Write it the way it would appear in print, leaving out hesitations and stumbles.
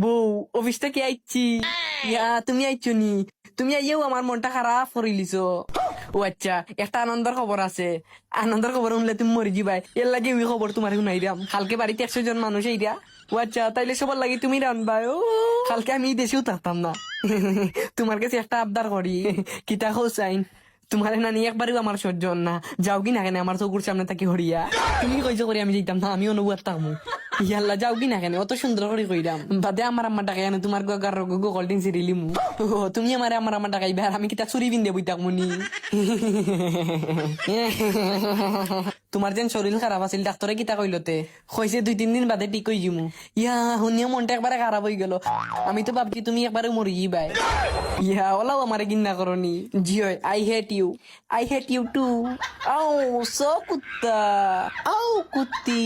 বউ অফিস থেকে আইছি। ইয়া তুমি আইছো নি? তুমি আইয়েও আমার মনটা খারাপ করে লিছো। ও আচ্ছা, একটা আনন্দের খবর আছে। আনন্দের খবর শুনলে তুমি মরে যাবাই, এর লাগে ওই খবর তোমার শুনাইরাম। কালকে বাড়িতে 100 জন মানুষ এইরা। ও আচ্ছা, তাইলে সবার লাগে তুমি রানবা। ও কালকে আমি দেশেও থাকতাম না। তোমার কাছে একটা আবদার করি, কিতা হোসাইন, তোমার নানি একবারও আমার সহ্য হন না। যাও কি না কেন আমার চকুর সামনে থাকি হরিয়া। তুমি কইছো করে আমি যেতাম না, আমি অনুবাদ থাকবো। ইয়াল্লা যাও কি না কেন, অত সুন্দর করে কইরাম। বাদে আমার আম্মা ডাকাই আনে তোমার গগার গোকলটিন সিরিলিমু। তুমি আমার আম্মা ডাকাইবে আর আমি কিতা চুরি বিন্দে বই থাকমুনি। তোমার যেন শরীর খারাপ আছিল, ডাক্তারে কিতা কইলতে কইছে 2-3 দিন বাদে ঠিক হই যামু। ইয়া শুনিয়া মনটা একবারে খারাপ হয়ে গেল। আমি তো ভাবছি তুমি একবারে মরি বাই। ইয়া ওলাও আমারে গিন্না করনি। জি হয়, আই হেট ইউ টু। আও সো কুত্তা, আও কুত্তি।